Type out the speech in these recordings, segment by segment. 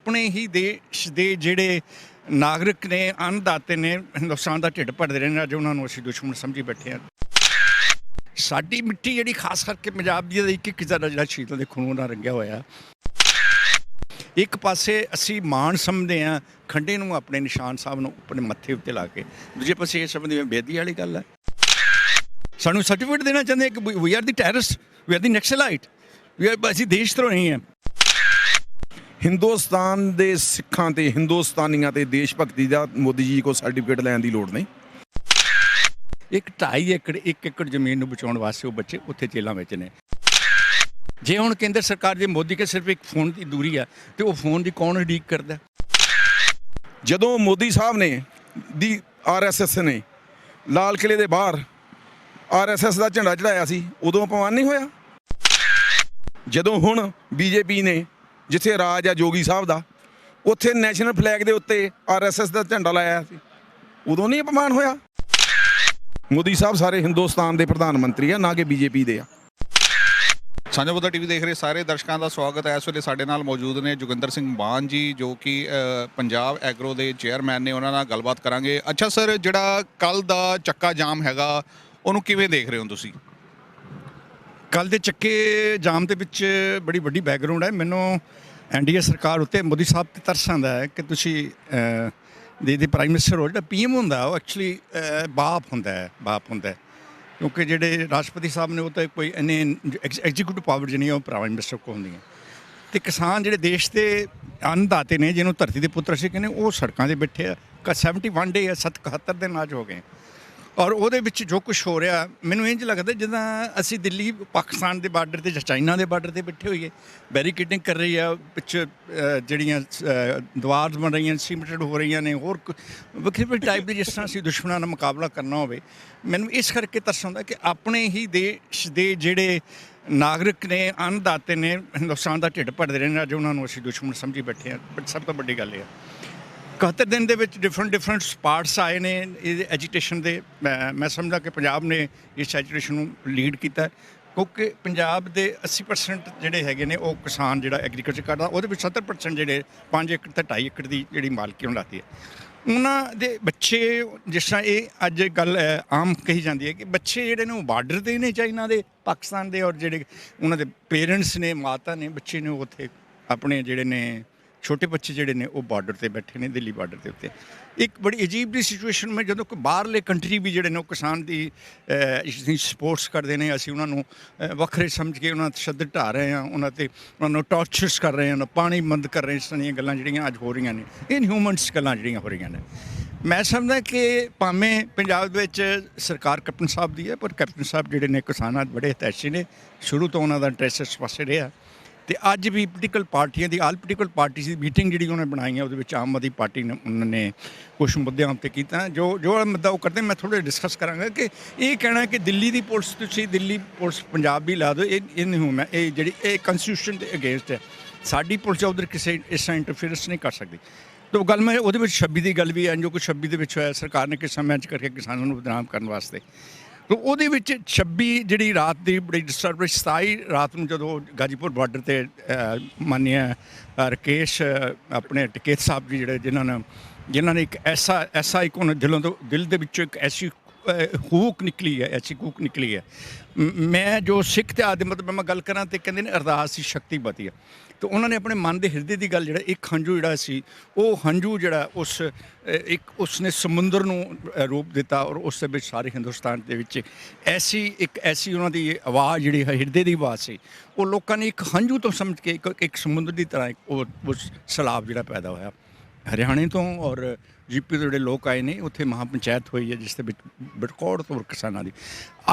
ਆਪਣੇ ਹੀ ਦੇਸ਼ ਦੇ ਜਿਹੜੇ ਨਾਗਰਿਕ ਨੇ, ਅੰਨਦਾਤੇ ਨੇ, ਹਿੰਦੁਸਤਾਨ ਦਾ ਢਿੱਡ ਭਰਦੇ ਰਹੇ ਨੇ, ਅੱਜ ਉਹਨਾਂ ਨੂੰ ਅਸੀਂ ਦੁਸ਼ਮਣ ਸਮਝੀ ਬੈਠੇ ਹਾਂ। ਸਾਡੀ ਮਿੱਟੀ ਜਿਹੜੀ ਖਾਸ ਕਰਕੇ ਪੰਜਾਬ ਦੀ ਇੱਕ ਇੱਕ ਜਿਹੜਾ ਸ਼ਹੀਦਾਂ ਦੇ ਖੂਨ ਨਾਲ ਰੰਗਿਆ ਹੋਇਆ। ਇੱਕ ਪਾਸੇ ਅਸੀਂ ਮਾਣ ਸਮਝਦੇ ਹਾਂ ਖੰਡੇ ਨੂੰ, ਆਪਣੇ ਨਿਸ਼ਾਨ ਸਾਹਿਬ ਨੂੰ ਆਪਣੇ ਮੱਥੇ ਉੱਤੇ ਲਾ ਕੇ, ਦੂਜੇ ਪਾਸੇ ਇਹ ਸਮਝਦੇ ਬੇਦੀ ਵਾਲੀ ਗੱਲ ਹੈ। ਸਾਨੂੰ ਸਰਟੀਫਿਕੇਟ ਦੇਣਾ ਚਾਹੁੰਦੇ ਕਿ ਵੀ ਆਰ ਦੀ ਟੈਰਰਿਸਟ, ਵੀ ਆਰ ਦੀ ਨਕਸਲਾਈਟ, ਅਸੀਂ ਦੇਸ਼ ਧਰੋਹੀ ਹਾਂ। ਹਿੰਦੁਸਤਾਨ ਦੇ ਸਿੱਖਾਂ ਤੇ ਹਿੰਦੁਸਤਾਨੀਆਂ ਤੇ ਦੇਸ਼ ਭਗਤੀ ਦਾ ਮੋਦੀ ਜੀ ਕੋਲ ਸਰਟੀਫਿਕੇਟ ਲੈਣ ਦੀ ਲੋੜ ਨਹੀਂ। 2.5 ਏਕੜ 1 ਏਕੜ ਜ਼ਮੀਨ ਨੂੰ ਬਚਾਉਣ ਵਾਸਤੇ ਉਹ ਬੱਚੇ ਉੱਥੇ ਜੇਲ੍ਹਾਂ ਵਿੱਚ ਨੇ। ਜੇ ਹੁਣ ਕੇਂਦਰ ਸਰਕਾਰ ਦੇ ਮੋਦੀ ਕੇ ਸਿਰਫ ਇੱਕ ਫੋਨ ਦੀ ਦੂਰੀ ਆ ਤੇ ਉਹ ਫੋਨ ਦੀ ਕੌਣ ਉਡੀਕ ਕਰਦਾ? ਜਦੋਂ ਮੋਦੀ ਸਾਹਿਬ ਨੇ ਦੀ RSS ਨੇ ਲਾਲ ਕਿਲੇ ਦੇ ਬਾਹਰ RSS ਦਾ ਝੰਡਾ ਚੜਾਇਆ ਸੀ, ਉਦੋਂ ਅਪਮਾਨ ਨਹੀਂ ਹੋਇਆ? ਜਦੋਂ ਹੁਣ BJP ਨੇ ਜਿੱਥੇ ਰਾਜ ਆ ਜੋਗੀ ਸਾਹਿਬ ਦਾ, ਉੱਥੇ ਨੈਸ਼ਨਲ ਫਲੈਗ ਦੇ ਉੱਤੇ RSS ਦਾ ਝੰਡਾ ਲਾਇਆ ਸੀ, ਉਦੋਂ ਨਹੀਂ ਅਪਮਾਨ ਹੋਇਆ? ਮੋਦੀ ਸਾਹਿਬ ਸਾਰੇ ਹਿੰਦੁਸਤਾਨ ਦੇ ਪ੍ਰਧਾਨ ਮੰਤਰੀ ਆ, ਨਾ ਕਿ BJP ਦੇ ਆ। ਸਾਂਝਾ ਬੋਦਾ TV ਦੇਖ ਰਹੇ ਸਾਰੇ ਦਰਸ਼ਕਾਂ ਦਾ ਸਵਾਗਤ ਹੈ। ਇਸ ਵੇਲੇ ਸਾਡੇ ਨਾਲ ਮੌਜੂਦ ਨੇ ਜੋਗਿੰਦਰ ਸਿੰਘ ਮਾਨ ਜੀ, ਜੋ ਕਿ ਪੰਜਾਬ ਐਗਰੋ ਦੇ ਚੇਅਰਮੈਨ ਨੇ। ਉਹਨਾਂ ਨਾਲ ਗੱਲਬਾਤ ਕਰਾਂਗੇ। ਅੱਛਾ ਸਰ, ਜਿਹੜਾ ਕੱਲ ਦਾ ਚੱਕਾ ਜਾਮ ਹੈਗਾ, ਉਹਨੂੰ ਕਿਵੇਂ ਦੇਖ ਰਹੇ ਹੋ ਤੁਸੀਂ? ਕੱਲ੍ਹ ਦੇ ਚੱਕੇ ਜਾਮ ਦੇ ਵਿੱਚ ਬੜੀ ਵੱਡੀ ਬੈਕਗਰਾਊਂਡ ਹੈ। ਮੈਨੂੰ NDA ਸਰਕਾਰ ਉੱਤੇ ਮੋਦੀ ਸਾਹਿਬ 'ਤੇ ਤਰਸ ਆਉਂਦਾ ਹੈ ਕਿ ਤੁਸੀਂ ਦੇ ਪ੍ਰਾਈਮ ਮਿਨਿਸਟਰ ਹੋ, ਜਿਹੜਾ PM ਹੁੰਦਾ ਉਹ ਐਕਚੁਅਲੀ ਬਾਪ ਹੁੰਦਾ ਹੈ। ਕਿਉਂਕਿ ਜਿਹੜੇ ਰਾਸ਼ਟਰਪਤੀ ਸਾਹਿਬ ਨੇ ਉਹ ਤਾਂ ਕੋਈ ਇੰਨੇ ਐਗਜ਼ੀਕਿਊਟਿਵ ਪਾਵਰ ਜਿਹੜੀਆਂ ਉਹ ਪ੍ਰਾਈਮ ਮਿਨਿਸਟਰ ਕੋਲ ਹੁੰਦੀਆਂ। ਅਤੇ ਕਿਸਾਨ ਜਿਹੜੇ ਦੇਸ਼ ਦੇ ਅੰਨਦਾਤੇ ਨੇ, ਜਿਹਨੂੰ ਧਰਤੀ ਦੇ ਪੁੱਤਰ ਅਸੀਂ ਕਹਿੰਦੇ, ਉਹ ਸੜਕਾਂ 'ਤੇ ਬੈਠੇ ਆ। 71 ਡੇ 71 ਦਿਨ ਅੱਜ ਹੋ ਗਏ। ਔਰ ਉਹਦੇ ਵਿੱਚ ਜੋ ਕੁਛ ਹੋ ਰਿਹਾ, ਮੈਨੂੰ ਇੰਝ ਲੱਗਦਾ ਜਿੱਦਾਂ ਅਸੀਂ ਦਿੱਲੀ ਪਾਕਿਸਤਾਨ ਦੇ ਬਾਰਡਰ 'ਤੇ ਜਾਂ ਚਾਈਨਾ ਦੇ ਬਾਰਡਰ 'ਤੇ ਬੈਠੇ ਹੋਈਏ। ਬੈਰੀਕੇਡਿੰਗ ਕਰ ਰਹੀ ਆ, ਵਿੱਚ ਜਿਹੜੀਆਂ ਦੀਵਾਰ ਬਣ ਰਹੀਆਂ, ਸੀਮੈਂਟਡ ਹੋ ਰਹੀਆਂ ਨੇ, ਹੋਰ ਵੱਖਰੇ ਟਾਈਪ ਦੇ, ਜਿਸ ਤਰ੍ਹਾਂ ਅਸੀਂ ਦੁਸ਼ਮਣਾਂ ਨਾਲ ਮੁਕਾਬਲਾ ਕਰਨਾ ਹੋਵੇ। ਮੈਨੂੰ ਇਸ ਕਰਕੇ ਤਰਸ ਆਉਂਦਾ ਕਿ ਆਪਣੇ ਹੀ ਦੇਸ਼ ਦੇ ਜਿਹੜੇ ਨਾਗਰਿਕ ਨੇ, ਅੰਨਦਾਤੇ ਨੇ, ਹਿੰਦੁਸਤਾਨ ਦਾ ਢਿੱਡ ਭਰਦੇ ਰਹੇ ਨੇ, ਅੱਜ ਉਹਨਾਂ ਨੂੰ ਅਸੀਂ ਦੁਸ਼ਮਣ ਸਮਝੀ ਬੈਠੇ ਹਾਂ। ਬਟ ਸਭ ਤੋਂ ਵੱਡੀ ਗੱਲ ਇਹ ਹੈ 71 ਦਿਨ ਦੇ ਵਿੱਚ ਡਿਫਰੈਂਟ ਪਾਰਟਸ ਆਏ ਨੇ ਇਹ ਐਜੀਟੇਸ਼ਨ ਦੇ। ਮੈਂ ਸਮਝਦਾ ਕਿ ਪੰਜਾਬ ਨੇ ਇਸ ਐਜੀਟੇਸ਼ਨ ਨੂੰ ਲੀਡ ਕੀਤਾ, ਕਿਉਂਕਿ ਪੰਜਾਬ ਦੇ 80% ਜਿਹੜੇ ਹੈਗੇ ਨੇ ਉਹ ਕਿਸਾਨ ਜਿਹੜਾ ਐਗਰੀਕਲਚਰ ਕਰਦਾ, ਉਹਦੇ ਵਿੱਚ 70% ਜਿਹੜੇ 5 ਏਕੜ ਤੇ 2.5 ਏਕੜ ਦੀ ਜਿਹੜੀ ਮਾਲਕੀ ਉਹਨਾਂ ਲਾਤੀ ਹੈ। ਉਹਨਾਂ ਦੇ ਬੱਚੇ, ਜਿਸ ਤਰ੍ਹਾਂ ਇਹ ਅੱਜ ਗੱਲ ਆਮ ਕਹੀ ਜਾਂਦੀ ਹੈ ਕਿ ਬੱਚੇ ਜਿਹੜੇ ਨੇ ਉਹ ਬਾਰਡਰ 'ਤੇ ਨੇ, ਚਾਈਨਾ ਦੇ, ਪਾਕਿਸਤਾਨ ਦੇ, ਔਰ ਜਿਹੜੇ ਉਹਨਾਂ ਦੇ ਪੇਰੈਂਟਸ ਨੇ, ਮਾਤਾ ਨੇ, ਬੱਚੇ ਨੇ, ਉੱਥੇ ਆਪਣੇ ਜਿਹੜੇ ਨੇ ਛੋਟੇ ਬੱਚੇ ਜਿਹੜੇ ਨੇ ਉਹ ਬਾਰਡਰ 'ਤੇ ਬੈਠੇ ਨੇ, ਦਿੱਲੀ ਬਾਰਡਰ ਦੇ ਉੱਤੇ। ਇੱਕ ਬੜੀ ਅਜੀਬ ਦੀ ਸਿਚੁਏਸ਼ਨ ਮੈਂ, ਜਦੋਂ ਕੋਈ ਬਾਹਰਲੇ ਕੰਟਰੀ ਵੀ ਜਿਹੜੇ ਨੇ ਉਹ ਕਿਸਾਨ ਦੀ ਸਪੋਰਟਸ ਕਰਦੇ ਨੇ, ਅਸੀਂ ਉਹਨਾਂ ਨੂੰ ਵੱਖਰੇ ਸਮਝ ਕੇ ਉਹਨਾਂ 'ਤੇ ਤਸ਼ੱਦਦ ਢਾ ਰਹੇ ਹਾਂ, ਉਹਨਾਂ ਨੂੰ ਟਾਰਚਰਸ ਕਰ ਰਹੇ ਹਾਂ, ਪਾਣੀ ਬੰਦ ਕਰ ਰਹੇ, ਇਸ ਤਰ੍ਹਾਂ ਦੀਆਂ ਗੱਲਾਂ ਜਿਹੜੀਆਂ ਅੱਜ ਹੋ ਰਹੀਆਂ ਨੇ, ਇਨਹਿਊਮਨਸ ਗੱਲਾਂ ਜਿਹੜੀਆਂ ਹੋ ਰਹੀਆਂ ਨੇ। ਮੈਂ ਸਮਝਦਾ ਕਿ ਭਾਵੇਂ ਪੰਜਾਬ ਦੇ ਵਿੱਚ ਸਰਕਾਰ ਕੈਪਟਨ ਸਾਹਿਬ ਦੀ ਹੈ, ਪਰ ਕੈਪਟਨ ਸਾਹਿਬ ਜਿਹੜੇ ਨੇ ਕਿਸਾਨਾਂ ਦੇ ਬੜੇ ਹਿਤੈਸ਼ੀ ਨੇ, ਸ਼ੁਰੂ ਤੋਂ ਉਹਨਾਂ ਦਾ ਇੰਟਰਸਟ ਇਸ ਪਾਸੇ ਰਿਹਾ। ਅਤੇ ਅੱਜ ਵੀ ਪੋਲੀਟੀਕਲ ਪਾਰਟੀਆਂ ਦੀ, ਆਲ ਪੋਲੀਟੀਕਲ ਪਾਰਟੀਜ਼ ਦੀ ਮੀਟਿੰਗ ਜਿਹੜੀ ਉਹਨੇ ਬਣਾਈ ਹੈ, ਉਹਦੇ ਵਿੱਚ ਆਮ ਆਦਮੀ ਪਾਰਟੀ ਨੇ ਉਹਨਾਂ ਨੇ ਕੁਛ ਮੁੱਦਿਆਂ ਉੱਤੇ ਕੀਤਾ। ਜੋ ਮੁੱਦਾ ਉਹ ਕਰਦੇ, ਮੈਂ ਥੋੜ੍ਹਾ ਡਿਸਕਸ ਕਰਾਂਗਾ। ਕਿ ਇਹ ਕਹਿਣਾ ਕਿ ਦਿੱਲੀ ਦੀ ਪੁਲਿਸ, ਤੁਸੀਂ ਦਿੱਲੀ ਪੁਲਿਸ ਪੰਜਾਬ ਦੀ ਲਾ ਦਿਓ, ਇਹ ਨਹੀਂ ਹੂੰ ਮੈਂ, ਇਹ ਜਿਹੜੀ ਇਹ ਕੰਸਟੀਟਿਊਸ਼ਨ ਦੇ ਅਗੇਂਸਟ ਹੈ। ਸਾਡੀ ਪੁਲਿਸ ਉਧਰ ਕਿਸੇ ਇਸ ਤਰ੍ਹਾਂ ਇੰਟਰਫੇਰੈਂਸ ਨਹੀਂ ਕਰ ਸਕਦੀ। ਤਾਂ ਉਹ ਗੱਲ ਮੈਂ ਉਹਦੇ ਵਿੱਚ 26 ਦੀ ਗੱਲ ਵੀ ਹੈ, ਜੋ ਕੁਛ 26 ਦੇ ਵਿੱਚ ਹੋਇਆ, ਸਰਕਾਰ ਨੇ ਕਿਸ ਸਮੇਂ 'ਚ ਕਰਕੇ ਕਿਸਾਨਾਂ ਨੂੰ ਬਦਨਾਮ ਕਰਨ ਵਾਸਤੇ। ਤਾਂ ਉਹਦੇ ਵਿੱਚ 26 ਜਿਹੜੀ ਰਾਤ ਦੀ ਬੜੀ ਡਿਸਟਰਬੈਂਸ, 27 ਰਾਤ ਨੂੰ ਜਦੋਂ ਗਾਜੀਪੁਰ ਬਾਰਡਰ 'ਤੇ ਮਾਨਿਆ ਰਕੇਸ਼ ਆਪਣੇ ਟਕੇਤ ਸਾਹਿਬ ਜੀ, ਜਿਹੜੇ ਜਿਨ੍ਹਾਂ ਨੇ ਇੱਕ ਐਸਾ ਇੱਕ ਉਹਨਾਂ ਦਿਲ ਦੇ ਵਿੱਚੋਂ ਇੱਕ ਐਸੀ ਹੂਕ ਨਿਕਲੀ ਹੈ। ਮੈਂ ਜੋ ਸਿੱਖ ਤੇ ਆਦਿ ਮਤਲਬ ਮੈਂ ਗੱਲ ਕਰਾਂ ਤੇ ਕਹਿੰਦੇ ਨੇ ਅਰਦਾਸ ਦੀ ਸ਼ਕਤੀ ਬਤੀ ਹੈ। ਤਾਂ ਉਹਨਾਂ ਨੇ ਆਪਣੇ ਮਨ ਦੇ ਹਿਰਦੇ ਦੀ ਗੱਲ, ਜਿਹੜਾ ਇੱਕ ਹੰਝੂ ਜਿਹੜਾ ਸੀ, ਉਹ ਹੰਝੂ ਜਿਹੜਾ ਉਸਨੇ ਸਮੁੰਦਰ ਨੂੰ ਰੂਪ ਦਿੱਤਾ, ਔਰ ਉਸ ਦੇ ਵਿੱਚ ਸਾਰੇ ਹਿੰਦੁਸਤਾਨ ਦੇ ਵਿੱਚ ਐਸੀ ਉਹਨਾਂ ਦੀ ਆਵਾਜ਼ ਜਿਹੜੀ ਹਿਰਦੇ ਦੀ ਆਵਾਜ਼ ਸੀ, ਉਹ ਲੋਕਾਂ ਨੇ ਇੱਕ ਹੰਝੂ ਤੋਂ ਸਮਝ ਕੇ ਇੱਕ ਸਮੁੰਦਰ ਦੀ ਤਰ੍ਹਾਂ ਉਸ ਸੈਲਾਬ ਜਿਹੜਾ ਪੈਦਾ ਹੋਇਆ। ਹਰਿਆਣੇ ਤੋਂ ਔਰ GP ਤੋਂ ਜਿਹੜੇ ਲੋਕ ਆਏ ਨੇ, ਉੱਥੇ ਮਹਾਪੰਚਾਇਤ ਹੋਈ ਹੈ, ਜਿਸ ਦੇ ਵਿੱਚ ਰਿਕਾਰਡ ਤੌਰ ਕਿਸਾਨਾਂ ਦੀ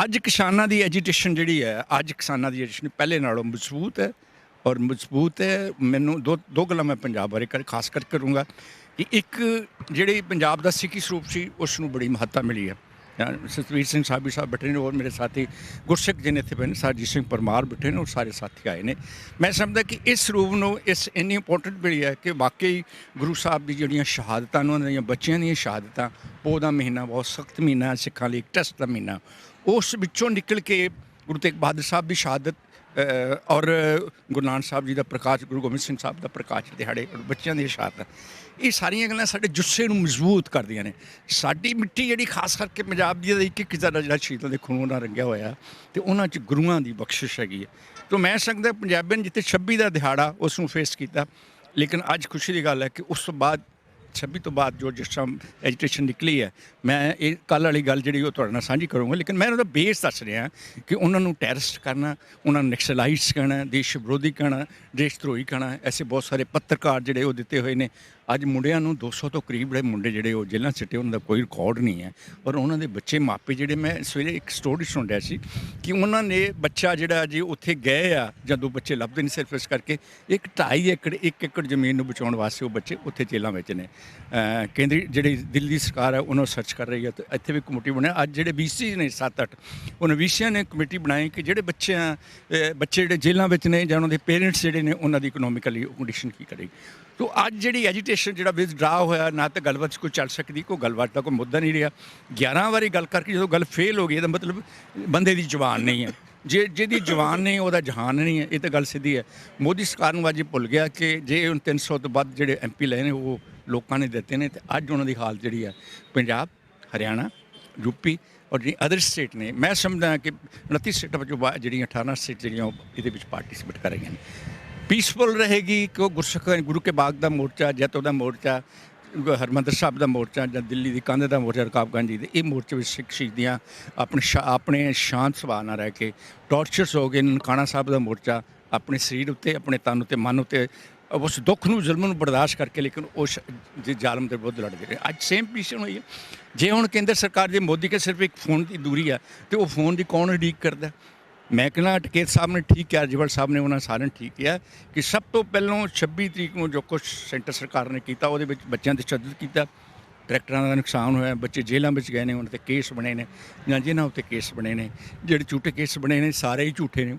ਅੱਜ ਕਿਸਾਨਾਂ ਦੀ ਐਜੀਟੇਸ਼ਨ ਜਿਹੜੀ ਹੈ, ਅੱਜ ਕਿਸਾਨਾਂ ਦੀ ਐਜੀਟੇਸ਼ਨ ਪਹਿਲੇ ਨਾਲੋਂ ਮਜ਼ਬੂਤ ਹੈ। ਮੈਨੂੰ ਦੋ ਗੱਲਾਂ ਮੈਂ ਪੰਜਾਬ ਬਾਰੇ ਖਾਸ ਕਰ ਕਰੂੰਗਾ ਕਿ ਇੱਕ ਜਿਹੜੀ ਪੰਜਾਬ ਦਾ ਸਿੱਖੀ ਸਰੂਪ ਸੀ, ਉਸ ਨੂੰ ਬੜੀ ਮਹੱਤਤਾ ਮਿਲੀ ਹੈ। ਸਤਵੀਰ ਸਿੰਘ ਸਾਬੀ ਸਾਹਿਬ ਬੈਠੇ ਨੇ, ਔਰ ਮੇਰੇ ਸਾਥੀ ਗੁਰਸਿੱਖ ਜੀ ਨੇ ਇੱਥੇ ਪਏ ਨੇ, ਸਰਜੀਤ ਸਿੰਘ ਪਰਮਾਰ ਬੈਠੇ ਨੇ, ਔਰ ਸਾਰੇ ਸਾਥੀ ਆਏ ਨੇ। ਮੈਂ ਸਮਝਦਾ ਕਿ ਇਸ ਸਰੂਪ ਨੂੰ ਇੰਨੀ ਇੰਪੋਰਟੈਂਟ ਮਿਲੀ ਹੈ ਕਿ ਵਾਕਈ ਗੁਰੂ ਸਾਹਿਬ ਦੀ ਜਿਹੜੀਆਂ ਸ਼ਹਾਦਤਾਂ, ਉਹਨਾਂ ਦੀਆਂ ਬੱਚਿਆਂ ਦੀਆਂ ਸ਼ਹਾਦਤਾਂ, ਪੋਹ ਦਾ ਮਹੀਨਾ ਬਹੁਤ ਸਖਤ ਮਹੀਨਾ ਸਿੱਖਾਂ ਲਈ, ਇੱਕ ਟੈਸਟ ਦਾ ਮਹੀਨਾ, ਉਸ ਵਿੱਚੋਂ ਨਿਕਲ ਕੇ ਗੁਰੂ ਤੇਗ ਬਹਾਦਰ ਸਾਹਿਬ ਦੀ ਸ਼ਹਾਦਤ ਔਰ ਗੁਰੂ ਨਾਨਕ ਸਾਹਿਬ ਜੀ ਦਾ ਪ੍ਰਕਾਸ਼, ਗੁਰੂ ਗੋਬਿੰਦ ਸਿੰਘ ਸਾਹਿਬ ਦਾ ਪ੍ਰਕਾਸ਼ ਦਿਹਾੜੇ ਔਰ ਬੱਚਿਆਂ ਦੀ ਸ਼ਹਾਦਤ, ਇਹ ਸਾਰੀਆਂ ਗੱਲਾਂ ਸਾਡੇ ਜੁੱਸੇ ਨੂੰ ਮਜ਼ਬੂਤ ਕਰਦੀਆਂ ਨੇ। ਸਾਡੀ ਮਿੱਟੀ ਜਿਹੜੀ ਖਾਸ ਕਰਕੇ ਪੰਜਾਬ ਦੀ ਇੱਕ ਇੱਕ ਜਿਹੜਾ ਸ਼ਹੀਦਾਂ ਦੇ ਖੂਨ ਨਾਲ ਰੰਗਿਆ ਹੋਇਆ ਅਤੇ ਉਹਨਾਂ 'ਚ ਗੁਰੂਆਂ ਦੀ ਬਖਸ਼ਿਸ਼ ਹੈਗੀ ਹੈ। ਤਾਂ ਮੈਂ ਸਕਦਾ ਪੰਜਾਬੀਆਂ ਨੇ ਜਿੱਥੇ 26 ਦਾ ਦਿਹਾੜਾ ਉਸ ਨੂੰ ਫੇਸ ਕੀਤਾ, ਲੇਕਿਨ ਅੱਜ ਖੁਸ਼ੀ ਦੀ ਗੱਲ ਹੈ ਕਿ ਉਸ ਤੋਂ ਬਾਅਦ 26 ਤੋਂ ਬਾਅਦ ਜੋ ਜਿਸ ਤਰ੍ਹਾਂ ਐਜੀਟੇਸ਼ਨ ਨਿਕਲੀ ਹੈ, ਮੈਂ ਇਹ ਕੱਲ੍ਹ ਵਾਲੀ ਗੱਲ ਜਿਹੜੀ ਉਹ ਤੁਹਾਡੇ ਨਾਲ ਸਾਂਝੀ ਕਰੂੰਗਾ, ਲੇਕਿਨ ਮੈਂ ਉਹਦਾ ਬੇਸ ਦੱਸ ਰਿਹਾ ਕਿ ਉਹਨਾਂ ਨੂੰ ਟੈਰਰਿਸਟ ਕਰਨਾ, ਉਹਨਾਂ ਨੂੰ ਨਕਸਲਾਈਟਸ ਕਹਿਣਾ, ਦੇਸ਼ ਵਿਰੋਧੀ ਕਹਿਣਾ, ਦੇਸ਼ ਧਰੋਹੀ ਕਹਿਣਾ, ਐਸੇ ਬਹੁਤ ਸਾਰੇ ਪੱਤਰਕਾਰ ਜਿਹੜੇ ਉਹ ਦਿੱਤੇ ਹੋਏ ਨੇ। ਅੱਜ ਮੁੰਡਿਆਂ ਨੂੰ 200 ਤੋਂ ਕਰੀਬ ਜਿਹੜੇ ਮੁੰਡੇ ਜਿਹੜੇ ਉਹ ਜੇਲ੍ਹਾਂ 'ਚ ਸਿੱਟੇ, ਉਹਨਾਂ ਦਾ ਕੋਈ ਰਿਕਾਰਡ ਨਹੀਂ ਹੈ। ਔਰ ਉਹਨਾਂ ਦੇ ਬੱਚੇ ਮਾਪੇ ਜਿਹੜੇ, ਮੈਂ ਸਵੇਰੇ ਇੱਕ ਸਟੋਰੀ ਸੁਣ ਰਿਹਾ ਸੀ ਕਿ ਉਹਨਾਂ ਨੇ ਬੱਚਾ ਜਿਹੜਾ ਜੀ ਉੱਥੇ ਗਏ ਆ, ਜਦੋਂ ਬੱਚੇ ਲੱਭਦੇ ਨਹੀਂ ਸਿਰਫ ਇਸ ਕਰਕੇ 2.5 ਏਕੜ 1 ਏਕੜ ਜ਼ਮੀਨ ਨੂੰ ਬਚਾਉਣ ਵਾਸਤੇ ਉਹ ਬੱਚੇ ਉੱਥੇ ਜੇਲ੍ਹਾਂ ਵਿੱਚ ਨੇ। ਕੇਂਦਰੀ ਜਿਹੜੀ ਦਿੱਲੀ ਸਰਕਾਰ ਹੈ ਉਹਨਾਂ ਸਰਚ ਕਰ ਰਹੀ ਹੈ, ਅਤੇ ਇੱਥੇ ਵੀ ਕਮੇਟੀ ਬਣਿਆ। ਅੱਜ ਜਿਹੜੇ VC ਨੇ 7-8 ਉਹਨਾਂ VCਆਂ ਨੇ ਕਮੇਟੀ ਬਣਾਈ ਕਿ ਜਿਹੜੇ ਬੱਚੇ ਜਿਹੜੇ ਜੇਲ੍ਹਾਂ ਵਿੱਚ ਨੇ ਜਾਂ ਉਹਨਾਂ ਦੇ ਪੇਰੈਂਟਸ ਜਿਹੜੇ ਨੇ ਉਹਨਾਂ ਦੀ ਇਕਨੋਮਿਕਲੀ ਕੰਡੀਸ਼ਨ ਕੀ ਕਰੇਗੀ। ਤੋ ਅੱਜ ਜਿਹੜੀ ਐਜੀਟੇਸ਼ਨ ਜਿਹੜਾ ਵਿਦਡਰਾ ਹੋਇਆ, ਨਾ ਤਾਂ ਗੱਲਬਾਤ 'ਚ ਕੋਈ ਚੱਲ ਸਕਦੀ, ਕੋਈ ਗੱਲਬਾਤ ਦਾ ਕੋਈ ਮੁੱਦਾ ਨਹੀਂ ਰਿਹਾ। 11 ਵਾਰੀ ਗੱਲ ਕਰਕੇ ਜਦੋਂ ਗੱਲ ਫੇਲ ਹੋ ਗਈ, ਇਹਦਾ ਮਤਲਬ ਬੰਦੇ ਦੀ ਜ਼ੁਬਾਨ ਨਹੀਂ ਹੈ। ਜਿਹਦੀ ਜ਼ੁਬਾਨ ਨਹੀਂ ਉਹਦਾ ਜਹਾਨ ਨਹੀਂ ਹੈ, ਇਹ ਤਾਂ ਗੱਲ ਸਿੱਧੀ ਹੈ। ਮੋਦੀ ਸਰਕਾਰ ਨੂੰ ਅੱਜ ਇਹ ਭੁੱਲ ਗਿਆ ਕਿ ਜੇ ਹੁਣ 300 ਤੋਂ ਵੱਧ ਜਿਹੜੇ MP ਲਏ ਨੇ ਉਹ ਲੋਕਾਂ ਨੇ ਦਿੱਤੇ ਨੇ, ਅਤੇ ਅੱਜ ਉਹਨਾਂ ਦੀ ਹਾਲਤ ਜਿਹੜੀ ਹੈ ਪੰਜਾਬ, ਹਰਿਆਣਾ, ਯੂਪੀ ਔਰ ਜਿਹੜੀ ਅਦਰ ਸਟੇਟ ਨੇ, ਮੈਂ ਸਮਝਦਾ ਕਿ 29 ਸਟੇਟਾਂ ਵਿੱਚੋਂ ਜਿਹੜੀਆਂ 18 ਸਟੇਟ ਜਿਹੜੀਆਂ ਇਹਦੇ ਵਿੱਚ ਪਾਰਟੀਸਪੇਟ ਕਰ ਰਹੀਆਂ ਨੇ। ਪੀਸਫੁਲ ਰਹੇਗੀ ਕਿ ਉਹ ਗੁਰੂ ਕੇ ਬਾਗ ਦਾ ਮੋਰਚਾ, ਜੈਤੋ ਦਾ ਮੋਰਚਾ, ਹਰਿਮੰਦਰ ਸਾਹਿਬ ਦਾ ਮੋਰਚਾ, ਜਾਂ ਦਿੱਲੀ ਦੀ ਕੰਧ ਦਾ ਮੋਰਚਾ, ਰਕਾਬਗੰਜ ਜੀ ਦੇ, ਇਹ ਮੋਰਚੇ ਵਿੱਚ ਸਿੱਖ ਸ਼ਹੀਦੀਆਂ ਆਪਣੇ ਸ਼ਾਂਤ ਸੁਭਾਅ ਨਾਲ ਰਹਿ ਕੇ ਟਾਰਚਰਸ ਹੋ ਗਏ। ਨਨਕਾਣਾ ਸਾਹਿਬ ਦਾ ਮੋਰਚਾ ਆਪਣੇ ਸਰੀਰ ਉੱਤੇ, ਆਪਣੇ ਤਨ ਉੱਤੇ, ਮਨ ਉੱਤੇ ਉਸ ਦੁੱਖ ਨੂੰ, ਜ਼ੁਲਮ ਨੂੰ ਬਰਦਾਸ਼ਤ ਕਰਕੇ, ਲੇਕਿਨ ਉਸ ਜ਼ਾਲਮ ਦੇ ਵਿਰੁੱਧ ਲੜਦੇ ਰਹੇ। ਅੱਜ ਸੇਮ ਪੋਜੀਸ਼ਨ ਹੋਈ ਹੈ। ਜੇ ਹੁਣ ਕੇਂਦਰ ਸਰਕਾਰ ਦੇ ਮੋਦੀ ਕੇ ਸਿਰਫ ਇੱਕ ਫੋਨ ਦੀ ਦੂਰੀ ਆ, ਅਤੇ ਉਹ ਫੋਨ ਦੀ ਕੌਣ ਉਡੀਕ ਕਰਦਾ? ਮੈਂ ਕਹਿੰਦਾ ਟਕੇਤ ਸਾਹਿਬ ਨੇ ਠੀਕ ਕਿਹਾ, ਰਾਜੇਵਾਲ ਸਾਹਿਬ ਨੇ, ਉਹਨਾਂ ਸਾਰਿਆਂ ਨੇ ਠੀਕ ਕਿਹਾ ਕਿ ਸਭ ਤੋਂ ਪਹਿਲਾਂ 26 ਤਰੀਕ ਨੂੰ ਜੋ ਕੁਛ ਸੈਂਟਰ ਸਰਕਾਰ ਨੇ ਕੀਤਾ, ਉਹਦੇ ਵਿੱਚ ਬੱਚਿਆਂ 'ਤੇ ਤਸ਼ੱਦਦ ਕੀਤਾ, ਟਰੈਕਟਰਾਂ ਦਾ ਨੁਕਸਾਨ ਹੋਇਆ, ਬੱਚੇ ਜੇਲ੍ਹਾਂ ਵਿੱਚ ਗਏ ਨੇ, ਉਹਨਾਂ 'ਤੇ ਕੇਸ ਬਣੇ ਨੇ, ਜਾਂ ਜਿਨ੍ਹਾਂ ਉੱਤੇ ਕੇਸ ਬਣੇ ਨੇ, ਜਿਹੜੇ ਝੂਠੇ ਕੇਸ ਬਣੇ ਨੇ ਸਾਰੇ ਹੀ ਝੂਠੇ ਨੇ,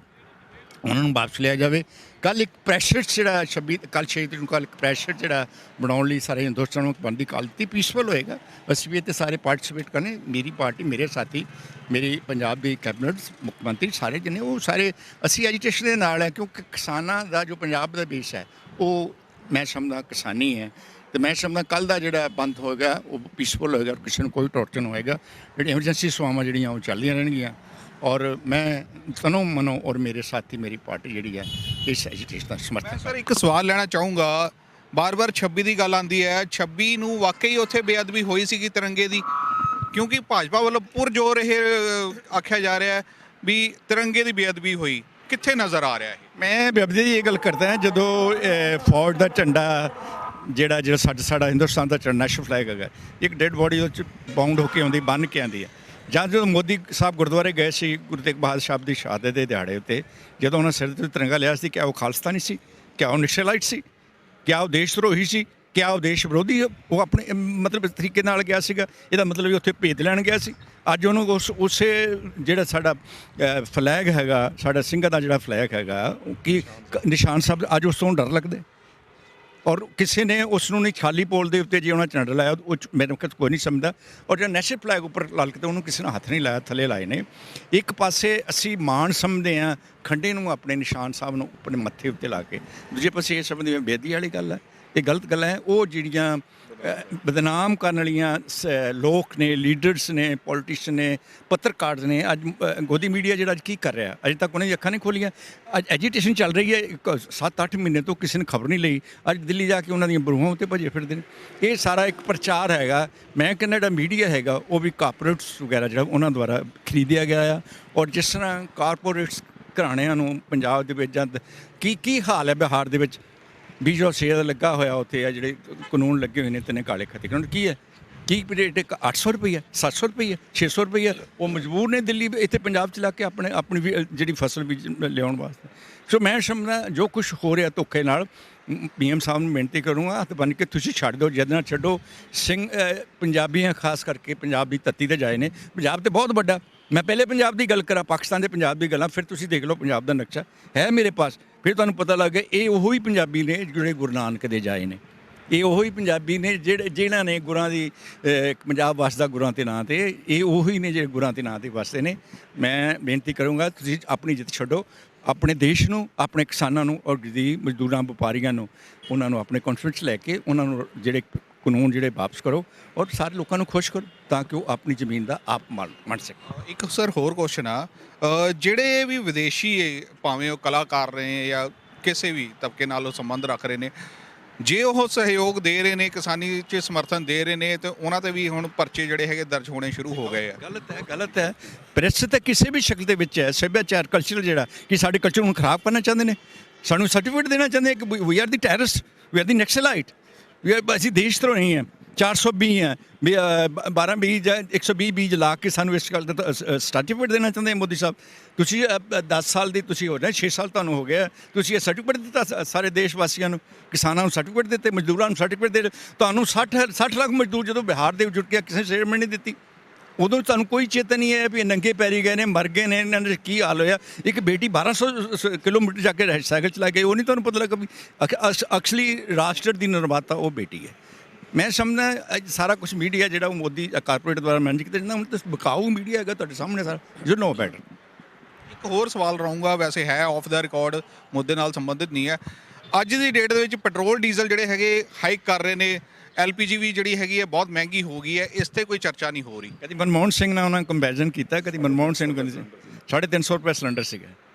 ਉਹਨਾਂ ਨੂੰ ਵਾਪਸ ਲਿਆ ਜਾਵੇ। ਕੱਲ੍ਹ ਇੱਕ ਪ੍ਰੈਸ਼ਰ ਜਿਹੜਾ 6 ਤਰੀਕ ਨੂੰ ਕੱਲ੍ਹ ਇੱਕ ਪ੍ਰੈਸ਼ਰ ਜਿਹੜਾ ਬਣਾਉਣ ਲਈ ਸਾਰੇ ਹਿੰਦੁਸਤਾਨ ਨੂੰ ਬਣਦੀ ਕਾਲ ਦਿੱਤੀ, ਪੀਸਫੁਲ ਹੋਏਗਾ। ਅਸੀਂ ਵੀ ਇੱਥੇ ਸਾਰੇ ਪਾਰਟੀਸਪੇਟ ਕਰਨੇ, ਮੇਰੀ ਪਾਰਟੀ, ਮੇਰੇ ਸਾਥੀ, ਮੇਰੀ ਪੰਜਾਬ ਦੀ ਕੈਬਨਿਟ, ਮੁੱਖ ਮੰਤਰੀ, ਸਾਰੇ ਜਿਹਨੇ ਉਹ ਸਾਰੇ ਅਸੀਂ ਐਜੀਟੇਸ਼ਨ ਦੇ ਨਾਲ ਹੈ, ਕਿਉਂਕਿ ਕਿਸਾਨਾਂ ਦਾ ਜੋ ਪੰਜਾਬ ਦਾ ਬੇਸ ਹੈ ਉਹ ਮੈਂ ਸਮਝਦਾ ਕਿਸਾਨੀ ਹੈ। ਅਤੇ ਮੈਂ ਸਮਝਦਾ ਕੱਲ੍ਹ ਦਾ ਜਿਹੜਾ ਬੰਦ ਹੋਏਗਾ ਉਹ ਪੀਸਫੁਲ ਹੋਏਗਾ, ਕਿਸੇ ਨੂੰ ਕੋਈ ਟੋਰਚਰ ਨਹੀਂ ਹੋਏਗਾ। ਜਿਹੜੀ ਐਮਰਜੈਂਸੀ ਸੇਵਾਵਾਂ ਜਿਹੜੀਆਂ ਉਹ ਚੱਲਦੀਆਂ ਰਹਿਣਗੀਆਂ। ਔਰ ਮੈਂ ਤਨੋਂ ਮਨੋਂ ਔਰ ਮੇਰੇ ਸਾਥੀ, ਮੇਰੀ ਪਾਰਟੀ ਜਿਹੜੀ ਹੈ ਇਸ ਐਜੀਟੇਸ਼ਨ ਦਾ ਸਮਰਥਨ। ਸਰ ਇੱਕ ਸਵਾਲ ਲੈਣਾ ਚਾਹੂੰਗਾ, ਬਾਰ-ਬਾਰ 26 ਦੀ ਗੱਲ ਆਉਂਦੀ ਹੈ, 26 ਨੂੰ ਵਾਕਈ ਉੱਥੇ ਬੇਅਦਬੀ ਹੋਈ ਸੀਗੀ ਤਿਰੰਗੇ ਦੀ? ਕਿਉਂਕਿ ਭਾਜਪਾ ਵੱਲੋਂ ਪੁਰਜ਼ੋਰ ਇਹ ਆਖਿਆ ਜਾ ਰਿਹਾ ਹੈ ਵੀ ਤਿਰੰਗੇ ਦੀ ਬੇਅਦਬੀ ਹੋਈ, ਕਿੱਥੇ ਨਜ਼ਰ ਆ ਰਿਹਾ ਹੈ? ਮੈਂ ਬੇਅਦਬੀ ਦੀ ਇਹ ਗੱਲ ਕਰਦਾ ਹਾਂ ਜਦੋਂ ਫੌਜ ਦਾ ਝੰਡਾ ਜਿਹੜਾ ਸਾਡਾ ਹਿੰਦੁਸਤਾਨ ਦਾ ਨੈਸ਼ਨਲ ਫਲੈਗ ਹੈਗਾ, ਇੱਕ ਡੈਡ ਬੋਡੀ ਉਹ 'ਚ ਬਾਉਂਡ ਹੋ ਕੇ ਆਉਂਦੀ, ਬੰਨ੍ਹ ਕੇ ਆਉਂਦੀ ਹੈ। ਜਦੋਂ ਮੋਦੀ ਸਾਹਿਬ ਗੁਰਦੁਆਰੇ ਗਏ ਸੀ ਗੁਰੂ ਤੇਗ ਬਹਾਦਰ ਸਾਹਿਬ ਦੀ ਸ਼ਹਾਦਤ ਦੇ ਦਿਹਾੜੇ ਉੱਤੇ, ਜਦੋਂ ਉਹਨਾਂ ਸਿਰ 'ਤੇ ਤਿਰੰਗਾ ਲਿਆ ਸੀ, ਕਿਆ ਉਹ ਖਾਲਿਸਤਾਨੀ ਸੀ? ਕਿਆ ਉਹ ਨਕਸਲਾਈਟ ਸੀ? ਕਿਆ ਉਹ ਦੇਸ਼ ਧਰੋਹੀ ਸੀ? ਕਿਆ ਉਹ ਦੇਸ਼ ਵਿਰੋਧੀ? ਉਹ ਆਪਣੇ ਮਤਲਬ ਤਰੀਕੇ ਨਾਲ ਗਿਆ ਸੀਗਾ, ਇਹਦਾ ਮਤਲਬ ਵੀ ਉੱਥੇ ਭੇਦ ਲੈਣ ਗਿਆ ਸੀ। ਅੱਜ ਉਹਨੂੰ ਉਸੇ ਜਿਹੜਾ ਸਾਡਾ ਫਲੈਗ ਹੈਗਾ, ਸਾਡਾ ਸਿੰਘਾਂ ਦਾ ਜਿਹੜਾ ਫਲੈਗ ਹੈਗਾ, ਕਿ ਨਿਸ਼ਾਨ ਸਾਹਿਬ, ਅੱਜ ਉਸ ਤੋਂ ਡਰ ਲੱਗਦਾ। ਔਰ ਕਿਸੇ ਨੇ ਉਸ ਨੂੰ ਨਹੀਂ, ਖਾਲੀ ਪੋਲ ਦੇ ਉੱਤੇ ਜੇ ਉਹਨਾਂ ਝੰਡਾ ਲਾਇਆ, ਉਹ ਮੈਨੂੰ ਕੋਈ ਨਹੀਂ ਸਮਝਦਾ। ਔਰ ਜਿਹੜਾ ਨੈਸ਼ਨਲ ਫਲੈਗ ਉੱਪਰ ਲਾ ਕੇ, ਉਹਨੂੰ ਕਿਸੇ ਨੇ ਹੱਥ ਨਹੀਂ ਲਾਇਆ, ਥੱਲੇ ਲਾਏ ਨੇ। ਇੱਕ ਪਾਸੇ ਅਸੀਂ ਮਾਣ ਸਮਝਦੇ ਹਾਂ ਖੰਡੇ ਨੂੰ, ਆਪਣੇ ਨਿਸ਼ਾਨ ਸਾਹਿਬ ਨੂੰ ਆਪਣੇ ਮੱਥੇ ਉੱਤੇ ਲਾ ਕੇ, ਦੂਜੇ ਪਾਸੇ ਇਹ ਸਮਝਦੇ ਬੇਦੀ ਵਾਲੀ ਗੱਲ ਹੈ। ਇਹ ਗਲਤ ਗੱਲਾਂ ਹੈ। ਉਹ ਜਿਹੜੀਆਂ ਬਦਨਾਮ ਕਰਨ ਵਾਲੀਆਂ ਲੋਕ ਨੇ, ਲੀਡਰਸ ਨੇ, ਪੋਲੀਟੀਸ਼ੀਅਨ ਨੇ, ਪੱਤਰਕਾਰ ਨੇ, ਅੱਜ ਗੋਦੀ ਮੀਡੀਆ ਜਿਹੜਾ ਅੱਜ ਕੀ ਕਰ ਰਿਹਾ, ਅਜੇ ਤੱਕ ਉਹਨੇ ਅੱਖਾਂ ਨਹੀਂ ਖੋਲੀਆਂ। ਅੱਜ ਐਜੀਟੇਸ਼ਨ ਚੱਲ ਰਹੀ ਹੈ 7-8 ਮਹੀਨੇ ਤੋਂ, ਕਿਸੇ ਨੇ ਖਬਰ ਨਹੀਂ ਲਈ। ਅੱਜ ਦਿੱਲੀ ਜਾ ਕੇ ਉਹਨਾਂ ਦੀਆਂ ਬਰੂਹਾਂ ਉੱਤੇ ਭੱਜੇ ਫਿਰਦੇ ਨੇ। ਇਹ ਸਾਰਾ ਇੱਕ ਪ੍ਰਚਾਰ ਹੈਗਾ। ਮੈਂ ਕਹਿੰਦਾ ਜਿਹੜਾ ਮੀਡੀਆ ਹੈਗਾ ਉਹ ਵੀ ਕਾਰਪੋਰੇਟਸ ਵਗੈਰਾ ਜਿਹੜਾ ਉਹਨਾਂ ਦੁਆਰਾ ਖਰੀਦਿਆ ਗਿਆ ਆ। ਔਰ ਜਿਸ ਤਰ੍ਹਾਂ ਕਾਰਪੋਰੇਟਸ ਘਰਾਣਿਆਂ ਨੂੰ ਪੰਜਾਬ ਦੇ ਵਿੱਚ ਜਦ ਕੀ ਹਾਲ ਹੈ, ਬਿਹਾਰ ਦੇ ਵਿੱਚ ਬੀਜੋ ਸੇਲ ਲੱਗਾ ਹੋਇਆ, ਉੱਥੇ ਆ ਜਿਹੜੇ ਕਾਨੂੰਨ ਲੱਗੇ ਹੋਏ ਨੇ ਤਿੰਨੇ ਕਾਲੇ ਖੱਤੇ ਕਾਨੂੰਨ, ਕੀ ਹੈ ਕੀ ਰੇਟ? 800 ਰੁਪਈਆ, 700 ਰੁਪਈਆ, 600 ਰੁਪਈਆ। ਉਹ ਮਜਬੂਰ ਨੇ ਦਿੱਲੀ ਇੱਥੇ ਪੰਜਾਬ 'ਚ ਲਾ ਕੇ ਆਪਣੀ ਜਿਹੜੀ ਫਸਲ ਬੀਜ ਲਿਆਉਣ ਵਾਸਤੇ। ਸੋ ਮੈਂ ਸਮਝਦਾ ਜੋ ਕੁਛ ਹੋ ਰਿਹਾ ਧੋਖੇ ਨਾਲ, PM ਸਾਹਿਬ ਨੂੰ ਬੇਨਤੀ ਕਰੂੰਗਾ, ਹੱਥ ਬੰਨ੍ਹ ਕੇ ਤੁਸੀਂ ਛੱਡ ਦਿਓ, ਜਦ ਨਾ ਛੱਡੋ। ਪੰਜਾਬੀਆਂ ਖਾਸ ਕਰਕੇ ਪੰਜਾਬ ਦੀ ਧਰਤੀ 'ਤੇ ਜਾਏ ਨੇ। ਪੰਜਾਬ ਤਾਂ ਬਹੁਤ ਵੱਡਾ, ਮੈਂ ਪਹਿਲੇ ਪੰਜਾਬ ਦੀ ਗੱਲ ਕਰਾਂ, ਪਾਕਿਸਤਾਨ ਦੇ ਪੰਜਾਬ ਦੀ ਗੱਲਾਂ, ਫਿਰ ਤੁਸੀਂ ਦੇਖ ਲਓ ਪੰਜਾਬ ਦਾ ਨਕਸ਼ਾ ਹੈ ਮੇਰੇ ਪਾਸ, ਫਿਰ ਤੁਹਾਨੂੰ ਪਤਾ ਲੱਗ ਗਿਆ ਇਹ ਉਹੀ ਪੰਜਾਬੀ ਨੇ ਜਿਹੜੇ ਗੁਰੂ ਨਾਨਕ ਦੇ ਜਾਏ ਨੇ। ਇਹ ਉਹੀ ਪੰਜਾਬੀ ਨੇ ਜਿਨ੍ਹਾਂ ਨੇ ਗੁਰਾਂ ਦੀ ਪੰਜਾਬ ਵਸਦਾ ਗੁਰਾਂ ਦੇ ਨਾਂ ਤੇ, ਇਹ ਉਹੀ ਨੇ ਜਿਹੜੇ ਗੁਰਾਂ ਦੇ ਨਾਂ ਤੇ ਵਸਦੇ ਨੇ। ਮੈਂ ਬੇਨਤੀ ਕਰੂੰਗਾ ਤੁਸੀਂ ਆਪਣੀ ਜਿੱਤ ਛੱਡੋ, ਆਪਣੇ ਦੇਸ਼ ਨੂੰ, ਆਪਣੇ ਕਿਸਾਨਾਂ ਨੂੰ ਔਰ ਦੀ ਮਜ਼ਦੂਰਾਂ ਵਪਾਰੀਆਂ ਨੂੰ, ਉਹਨਾਂ ਨੂੰ ਆਪਣੇ ਕੌਨਫੀਡੈਂਸ ਲੈ ਕੇ ਉਹਨਾਂ ਨੂੰ ਜਿਹੜੇ ਕਾਨੂੰਨ ਜਿਹੜੇ ਵਾਪਸ ਕਰੋ ਔਰ ਸਾਰੇ ਲੋਕਾਂ ਨੂੰ ਖੁਸ਼ ਕਰੋ ਤਾਂ ਕਿ ਉਹ ਆਪਣੀ ਜ਼ਮੀਨ ਦਾ ਆਪ ਮੰਨ ਸਕਣ। ਇੱਕ ਸਰ ਹੋਰ ਕੁਐਸਚਨ ਆ, ਜਿਹੜੇ ਵੀ ਵਿਦੇਸ਼ੀ ਭਾਵੇਂ ਉਹ ਕਲਾਕਾਰ ਨੇ ਜਾਂ ਕਿਸੇ ਵੀ ਤਬਕੇ ਨਾਲ ਉਹ ਸੰਬੰਧ ਰੱਖ ਰਹੇ ਨੇ, ਜੇ ਉਹ ਸਹਿਯੋਗ ਦੇ ਰਹੇ ਨੇ, ਕਿਸਾਨੀ 'ਚ ਸਮਰਥਨ ਦੇ ਰਹੇ ਨੇ, ਤੇ ਉਹਨਾਂ ਤੇ ਵੀ ਹੁਣ ਪਰਚੇ ਜਿਹੜੇ ਹੈਗੇ ਦਰਜ ਹੋਣੇ ਸ਼ੁਰੂ ਹੋ ਗਏ ਆ। ਗਲਤ ਹੈ। ਪ੍ਰੈਸ ਤਾਂ ਕਿਸੇ ਵੀ ਸ਼ਕਲ ਦੇ ਵਿੱਚ ਹੈ। ਸੱਭਿਆਚਾਰ ਕਲਚਰ ਜਿਹੜਾ ਕਿ ਸਾਡੇ ਕਲਚਰ ਨੂੰ ਖਰਾਬ ਕਰਨਾ ਚਾਹੁੰਦੇ ਨੇ, ਸਾਨੂੰ ਸਰਟੀਫਿਕੇਟ ਦੇਣਾ ਚਾਹੁੰਦੇ ਕਿ ਵੀ ਆਰ ਦੀ ਟੈਰਰਿਸਟ, ਵੀ ਆਰ ਦੀ ਨਕਸਲਾਈਟ, ਅਸੀਂ ਦੇਸ਼ ਧਰੋਹੀ ਨਹੀਂ ਹੈ। 420 ਹੈ 12-20 ਜਾਂ 120 ਬੀਜ ਲਾ ਕੇ ਸਾਨੂੰ ਇਸ ਗੱਲ ਦਾ ਸਰਟੀਫਿਕੇਟ ਦੇਣਾ ਚਾਹੁੰਦੇ ਮੋਦੀ ਸਾਹਿਬ। ਤੁਸੀਂ 10 ਸਾਲ ਦੀ ਤੁਸੀਂ ਹੋ ਰਹੇ, 6 ਸਾਲ ਤੁਹਾਨੂੰ ਹੋ ਗਿਆ, ਤੁਸੀਂ ਇਹ ਸਰਟੀਫਿਕੇਟ ਦਿੱਤਾ ਸਾਰੇ ਦੇਸ਼ ਵਾਸੀਆਂ ਨੂੰ, ਕਿਸਾਨਾਂ ਨੂੰ ਸਰਟੀਫਿਕੇਟ ਦਿੱਤੇ, ਮਜ਼ਦੂਰਾਂ ਨੂੰ ਸਰਟੀਫਿਕੇਟ ਦੇ। ਤੁਹਾਨੂੰ 60 ਲੱਖ ਮਜ਼ਦੂਰ ਜਦੋਂ ਬਿਹਾਰ ਦੇ ਜੁੜ ਕੇ ਕਿਸੇ ਸਟੇਟਮੈਂਟ ਨਹੀਂ ਦਿੱਤੀ, ਉਦੋਂ ਤੁਹਾਨੂੰ ਕੋਈ ਚੇਤਨ ਨਹੀਂ ਹੈ ਵੀ ਨੰਗੇ ਪੈਰੀ ਗਏ ਨੇ, ਮਰ ਗਏ ਨੇ, ਇਹਨਾਂ ਦਾ ਕੀ ਹਾਲ ਹੋਇਆ। ਇੱਕ ਬੇਟੀ 1200 ਕਿਲੋਮੀਟਰ ਜਾ ਕੇ ਸਾਈਕਲ ਚਲਾ ਕੇ, ਉਹ ਨਹੀਂ ਤੁਹਾਨੂੰ ਪਤਾ ਲੱਗਾ ਵੀ ਅਕਸਲੀ ਰਾਸ਼ਟਰ ਦੀ ਨਿਰਮਾਤਾ ਉਹ ਬੇਟੀ ਹੈ। ਮੈਂ ਸਮਝਦਾ ਅੱਜ ਸਾਰਾ ਕੁਝ ਮੀਡੀਆ ਜਿਹੜਾ ਉਹ ਮੋਦੀ ਕਾਰਪੋਰੇਟ ਦੁਆਰਾ ਮੈਨੇਜ ਕੀਤਾ ਜਾਂਦਾ, ਹੁਣ ਤਾਂ ਬਕਾਊ ਮੀਡੀਆ ਹੈਗਾ ਤੁਹਾਡੇ ਸਾਹਮਣੇ ਸਾਰਾ, ਯੂ ਨੋ ਬੈਟਰ। ਇੱਕ ਹੋਰ ਸਵਾਲ ਰਹੂੰਗਾ, ਵੈਸੇ ਹੈ ਆਫ ਦਾ ਰਿਕਾਰਡ, ਮੁੱਦੇ ਨਾਲ ਸੰਬੰਧਿਤ ਨਹੀਂ ਹੈ। ਅੱਜ ਦੀ ਡੇਟ ਦੇ ਵਿੱਚ ਪੈਟਰੋਲ ਡੀਜ਼ਲ ਜਿਹੜੇ ਹੈਗੇ ਹਾਈਕ ਕਰ ਰਹੇ ਨੇ, LPG ਵੀ ਜਿਹੜੀ ਹੈਗੀ ਹੈ ਬਹੁਤ ਮਹਿੰਗੀ ਹੋ ਗਈ ਹੈ, ਇਸ ਤੇ ਕੋਈ ਚਰਚਾ ਨਹੀਂ ਹੋ ਰਹੀ। ਕਦੀ ਮਨਮੋਹਨ ਸਿੰਘ ਨਾਲ ਉਹਨਾਂ ਕੰਪੈਰੀਜ਼ਨ ਕੀਤਾ, ਕਦੀ ਮਨਮੋਹਨ ਸਿੰਘ ਨੂੰ ਕਹਿੰਦੇ 350 ਰੁਪਏ ਸਿਲੰਡਰ ਸੀਗਾ,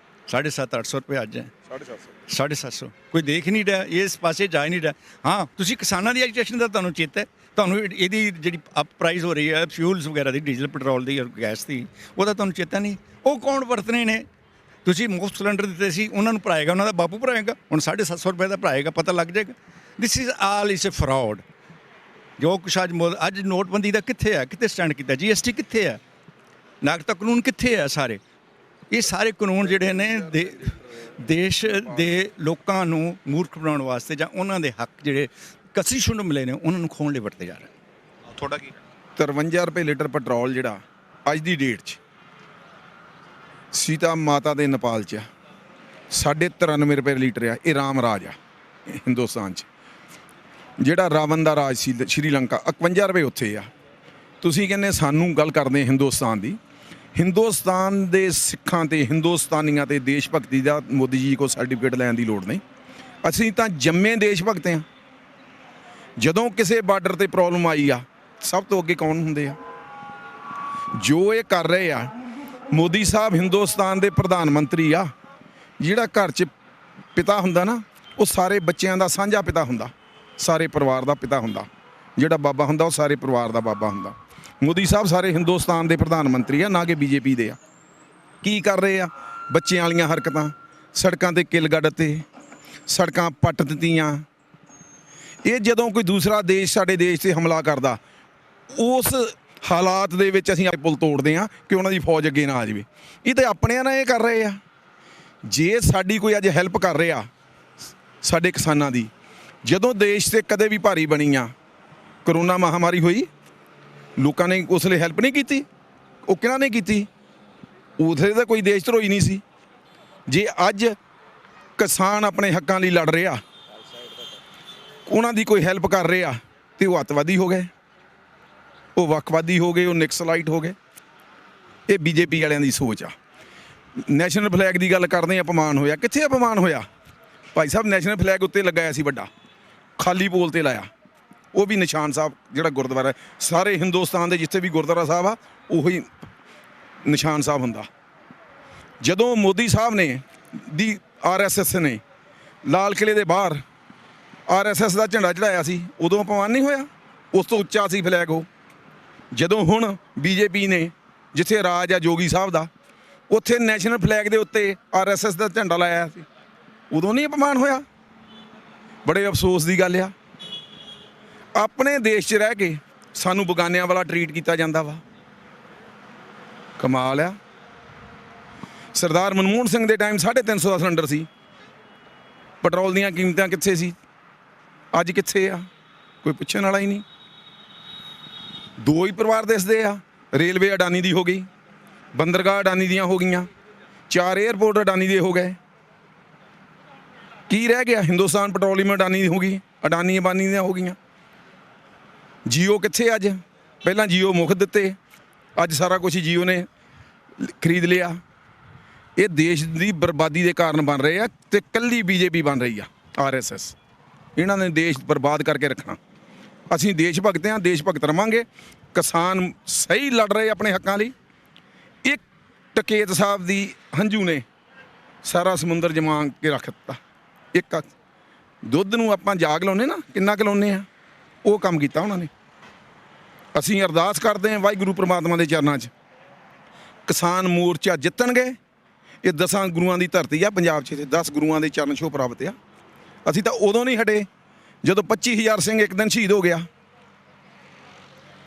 750-800 ਰੁਪਏ ਅੱਜ ਹੈ 750। ਕੋਈ ਦੇਖ ਨਹੀਂ ਰਿਹਾ, ਇਸ ਪਾਸੇ ਜਾ ਹੀ ਨਹੀਂ ਰਿਹਾ। ਹਾਂ, ਤੁਸੀਂ ਕਿਸਾਨਾਂ ਦੀ ਐਜੀਟੇਸ਼ਨ ਦਾ ਤੁਹਾਨੂੰ ਚੇਤਾ ਹੈ, ਤੁਹਾਨੂੰ ਇਹਦੀ ਜਿਹੜੀ ਅਪ ਪ੍ਰਾਈਸ ਹੋ ਰਹੀ ਹੈ ਫਿਊਲਸ ਵਗੈਰਾ ਦੀ, ਡੀਜ਼ਲ ਪੈਟਰੋਲ ਦੀ ਔਰ ਗੈਸ ਦੀ, ਉਹਦਾ ਤੁਹਾਨੂੰ ਚੇਤਾ ਨਹੀਂ। ਉਹ ਕੌਣ ਵਰਤਣੇ ਨੇ? ਤੁਸੀਂ ਮੁਫਤ ਸਿਲੰਡਰ ਦਿੱਤੇ ਸੀ, ਉਹਨਾਂ ਨੂੰ ਭਰਾਏਗਾ, ਉਹਨਾਂ ਦਾ ਬਾਪੂ ਭਰਾਏਗਾ, ਹੁਣ 750 ਰੁਪਏ ਦਾ ਭਰਾਏਗਾ, ਪਤਾ ਲੱਗ ਜਾਏਗਾ। This is all is a fraud. ਜੋ ਕੁਛ ਅੱਜ ਨੋਟਬੰਦੀ ਦਾ ਕਿੱਥੇ ਹੈ, ਕਿੱਥੇ ਸਟੈਂਡ ਕੀਤਾ, GST ਕਿੱਥੇ ਹੈ, ਨਾਗਰਿਕਤਾ ਕਾਨੂੰਨ ਕਿੱਥੇ ਹੈ? ਸਾਰੇ ਇਹ ਸਾਰੇ ਕਾਨੂੰਨ ਜਿਹੜੇ ਨੇ ਦੇਸ਼ ਦੇ ਲੋਕਾਂ ਨੂੰ ਮੂਰਖ ਬਣਾਉਣ ਵਾਸਤੇ ਜਾਂ ਉਹਨਾਂ ਦੇ ਹੱਕ ਜਿਹੜੇ ਕਸੀ ਸ਼ੁੰਡ ਮਿਲੇ ਨੇ ਉਹਨਾਂ ਨੂੰ ਖੋਹਣ ਲਈ ਵਰਤੇ ਜਾ ਰਹੇ। ਤੁਹਾਡਾ ਕੀ 53 ਰੁਪਏ ਲੀਟਰ ਪੈਟਰੋਲ ਜਿਹੜਾ ਅੱਜ ਦੀ ਡੇਟ 'ਚ ਸੀਤਾ ਮਾਤਾ ਦੇ ਨੇਪਾਲ 'ਚ 93 ਰੁਪਏ ਲੀਟਰ ਆ। ਇਹ ਰਾਮ ਰਾਜ ਆ ਹਿੰਦੁਸਤਾਨ 'ਚ। ਜਿਹੜਾ ਰਾਵਣ ਦਾ ਰਾਜ ਸੀ ਸ਼੍ਰੀਲੰਕਾ, 51 ਰੁਪਏ ਉੱਥੇ ਆ। ਤੁਸੀਂ ਕਹਿੰਦੇ ਸਾਨੂੰ ਗੱਲ ਕਰਦੇ ਹਿੰਦੁਸਤਾਨ ਦੀ। ਹਿੰਦੁਸਤਾਨ ਦੇ ਸਿੱਖਾਂ ਤੇ ਹਿੰਦੁਸਤਾਨੀਆਂ ਤੇ ਦੇਸ਼ ਭਗਤੀ ਦਾ ਮੋਦੀ ਜੀ ਕੋਲ ਸਰਟੀਫਿਕੇਟ ਲੈਣ ਦੀ ਲੋੜ ਨਹੀਂ। ਅਸੀਂ ਤਾਂ ਜੰਮੇ ਦੇਸ਼ ਭਗਤ ਹਾਂ। ਜਦੋਂ ਕਿਸੇ ਬਾਰਡਰ ਤੇ ਪ੍ਰੋਬਲਮ ਆਈ ਆ, ਸਭ ਤੋਂ ਅੱਗੇ ਕੌਣ ਹੁੰਦੇ ਆ? ਜੋ ਇਹ ਕਰ ਰਹੇ ਆ ਮੋਦੀ ਸਾਹਿਬ, ਹਿੰਦੁਸਤਾਨ ਦੇ ਪ੍ਰਧਾਨ ਮੰਤਰੀ ਆ। ਜਿਹੜਾ ਘਰ 'ਚ ਪਿਤਾ ਹੁੰਦਾ ਨਾ, ਉਹ ਸਾਰੇ ਬੱਚਿਆਂ ਦਾ ਸਾਂਝਾ ਪਿਤਾ ਹੁੰਦਾ, ਸਾਰੇ ਪਰਿਵਾਰ ਦਾ ਪਿਤਾ ਹੁੰਦਾ। ਜਿਹੜਾ ਬਾਬਾ ਹੁੰਦਾ ਉਹ ਸਾਰੇ ਪਰਿਵਾਰ ਦਾ ਬਾਬਾ ਹੁੰਦਾ। ਮੋਦੀ ਸਾਹਿਬ ਸਾਰੇ ਹਿੰਦੁਸਤਾਨ ਦੇ ਪ੍ਰਧਾਨ ਮੰਤਰੀ ਆ, ਨਾ ਕਿ BJP ਦੇ ਆ। ਕੀ ਕਰ ਰਹੇ ਆ? ਬੱਚਿਆਂ ਵਾਲੀਆਂ ਹਰਕਤਾਂ, ਸੜਕਾਂ ਤੇ ਕਿੱਲ ਗੱਡ ਤੇ ਸੜਕਾਂ ਪੱਟ ਦਿੱਤੀਆਂ। ਇਹ ਜਦੋਂ ਕੋਈ ਦੂਸਰਾ ਦੇਸ਼ ਸਾਡੇ ਦੇਸ਼ 'ਤੇ ਹਮਲਾ ਕਰਦਾ, ਉਸ ਹਾਲਾਤ ਦੇ ਵਿੱਚ ਅਸੀਂ ਪੁਲ ਤੋੜਦੇ ਹਾਂ ਕਿ ਉਹਨਾਂ ਦੀ ਫੌਜ ਅੱਗੇ ਨਾ ਆ ਜਾਵੇ। ਇਹ ਤਾਂ ਆਪਣਿਆਂ ਨਾਲ ਇਹ ਕਰ ਰਹੇ ਆ। ਜੇ ਸਾਡੀ ਕੋਈ ਅੱਜ ਹੈਲਪ ਕਰ ਰਿਹਾ ਸਾਡੇ ਕਿਸਾਨਾਂ ਦੀ, ਜਦੋਂ ਦੇਸ਼ 'ਤੇ ਕਦੇ ਵੀ ਭਾਰੀ ਬਣੀ ਆ, ਕਰੋਨਾ ਮਹਾਮਾਰੀ ਹੋਈ, ਲੋਕਾਂ ਨੇ ਉਸ ਲਈ ਹੈਲਪ ਨਹੀਂ ਕੀਤੀ। ਉਹ ਕਿਹਨਾਂ ਨੇ ਕੀਤੀ? ਉਥੇ ਤਾਂ ਕੋਈ ਦੇਸ਼ ਧਰੋਹੀ ਨਹੀਂ ਸੀ। ਜੇ ਅੱਜ ਕਿਸਾਨ ਆਪਣੇ ਹੱਕਾਂ ਲਈ ਲੜ ਰਿਹਾ, ਉਹਨਾਂ ਦੀ ਕੋਈ ਹੈਲਪ ਕਰ ਰਿਹਾ, ਤੇ ਉਹ ਅੱਤਵਾਦੀ ਹੋ ਗਏ, ਉਹ ਵੱਖਵਾਦੀ ਹੋ ਗਏ, ਉਹ ਨਕਸਲਾਈਟ ਹੋ ਗਏ। ਇਹ BJP ਵਾਲਿਆਂ ਦੀ ਸੋਚ ਆ। ਨੈਸ਼ਨਲ ਫਲੈਗ ਦੀ ਗੱਲ ਕਰਦੇ ਆ, ਅਪਮਾਨ ਹੋਇਆ। ਕਿੱਥੇ ਅਪਮਾਨ ਹੋਇਆ? ਭਾਈ ਸਾਹਿਬ, ਨੈਸ਼ਨਲ ਫਲੈਗ ਉੱਤੇ ਲਗਾਇਆ ਸੀ ਵੱਡਾ, ਖਾਲੀ ਪੋਲ ਤੇ ਲਾਇਆ। ਉਹ ਵੀ ਨਿਸ਼ਾਨ ਸਾਹਿਬ ਜਿਹੜਾ ਗੁਰਦੁਆਰਾ, ਸਾਰੇ ਹਿੰਦੁਸਤਾਨ ਦੇ ਜਿੱਥੇ ਵੀ ਗੁਰਦੁਆਰਾ ਸਾਹਿਬ ਆ, ਉਹੀ ਨਿਸ਼ਾਨ ਸਾਹਿਬ ਹੁੰਦਾ। ਜਦੋਂ ਮੋਦੀ ਸਾਹਿਬ ਨੇ ਦੀ RSS ਨੇ ਲਾਲ ਕਿਲੇ ਦੇ ਬਾਹਰ RSS ਦਾ ਝੰਡਾ ਚੜਾਇਆ ਸੀ, ਉਦੋਂ ਅਪਮਾਨ ਨਹੀਂ ਹੋਇਆ? ਉਸ ਤੋਂ ਉੱਚਾ ਸੀ ਫਲੈਗ ਉਹ। ਜਦੋਂ ਹੁਣ BJP ਨੇ ਜਿੱਥੇ ਰਾਜ ਆ ਜੋਗੀ ਸਾਹਿਬ ਦਾ, ਉੱਥੇ ਨੈਸ਼ਨਲ ਫਲੈਗ ਦੇ ਉੱਤੇ RSS ਦਾ ਝੰਡਾ ਲਾਇਆ ਸੀ, ਉਦੋਂ ਨਹੀਂ ਅਪਮਾਨ ਹੋਇਆ? ਬੜੇ ਅਫਸੋਸ ਦੀ ਗੱਲ ਆ। ਆਪਣੇ ਦੇਸ਼ 'ਚ ਰਹਿ ਕੇ ਸਾਨੂੰ ਬਗਾਨਿਆਂ ਵਾਲਾ ਟਰੀਟ ਕੀਤਾ ਜਾਂਦਾ ਵਾ। ਕਮਾਲ ਆ। ਸਰਦਾਰ ਮਨਮੋਹਨ ਸਿੰਘ ਦੇ ਟਾਈਮ 350 ਦਾ ਸਿਲੰਡਰ ਸੀ। ਪੈਟਰੋਲ ਦੀਆਂ ਕੀਮਤਾਂ ਕਿੱਥੇ ਸੀ? ਅੱਜ ਕਿੱਥੇ ਆ? ਕੋਈ ਪੁੱਛਣ ਵਾਲਾ ਹੀ ਨਹੀਂ। ਦੋ ਹੀ ਪਰਿਵਾਰ ਦਿਸਦੇ ਆ। ਰੇਲਵੇ ਅਡਾਨੀ ਦੀ ਹੋ ਗਈ, ਬੰਦਰਗਾਹ ਅਡਾਨੀ ਦੀਆਂ ਹੋ ਗਈਆਂ, 4 ਏਅਰਪੋਰਟ ਅਡਾਨੀ ਦੇ ਹੋ ਗਏ। ਕੀ ਰਹਿ ਗਿਆ? ਹਿੰਦੁਸਤਾਨ ਪੈਟਰੋਲੀਅਮ ਅਡਾਨੀ ਦੀ ਹੋ ਗਈ। ਅਡਾਨੀ ਅੰਬਾਨੀ ਦੀਆਂ ਹੋ ਗਈਆਂ। ਜੀਓ ਕਿੱਥੇ ਅੱਜ? ਪਹਿਲਾਂ ਜੀਓ ਮੁਫਤ ਦਿੱਤੇ, ਅੱਜ ਸਾਰਾ ਕੁਝ ਜੀਓ ਨੇ ਖਰੀਦ ਲਿਆ। ਇਹ ਦੇਸ਼ ਦੀ ਬਰਬਾਦੀ ਦੇ ਕਾਰਨ ਬਣ ਰਹੇ ਆ ਤੇ ਕੱਲੀ ਬੀਜੇਪੀ ਬਣ ਰਹੀ ਆ, RSS। ਇਹਨਾਂ ਨੇ ਦੇਸ਼ ਬਰਬਾਦ ਕਰਕੇ ਰੱਖਣਾ। ਅਸੀਂ ਦੇਸ਼ ਭਗਤ ਹਾਂ, ਦੇਸ਼ ਭਗਤ ਰਵਾਂਗੇ। ਕਿਸਾਨ ਸਹੀ ਲੜ ਰਹੇ ਆਪਣੇ ਹੱਕਾਂ ਲਈ। ਇੱਕ ਟਕੇਤ ਸਾਹਿਬ ਦੀ ਹੰਝੂ ਨੇ ਸਾਰਾ ਸਮੁੰਦਰ ਜਮਾ ਕੇ ਰੱਖ ਦਿੱਤਾ। ਇੱਕ ਦੁੱਧ ਨੂੰ ਆਪਾਂ ਜਾਗ ਲਾਉਂਦੇ ਨਾ, ਕਿੰਨਾ ਕੁ ਲਾਉਂਦੇ ਆ, ਉਹ ਕੰਮ ਕੀਤਾ ਉਹਨਾਂ ਨੇ। ਅਸੀਂ ਅਰਦਾਸ ਕਰਦੇ ਹਾਂ ਵਾਹਿਗੁਰੂ ਪ੍ਰਮਾਤਮਾ ਦੇ ਚਰਨਾਂ 'ਚ, ਕਿਸਾਨ ਮੋਰਚਾ ਜਿੱਤਣਗੇ। ਇਹ 10 ਗੁਰੂਆਂ ਦੀ ਧਰਤੀ ਆ ਪੰਜਾਬ 'ਚ, 10 ਗੁਰੂਆਂ ਦੇ ਚਰਨ ਛੋਹ ਪ੍ਰਾਪਤ ਆ। ਅਸੀਂ ਤਾਂ ਉਦੋਂ ਨਹੀਂ ਹਟੇ ਜਦੋਂ 25,000 ਸਿੰਘ ਇੱਕ ਦਿਨ ਸ਼ਹੀਦ ਹੋ ਗਿਆ,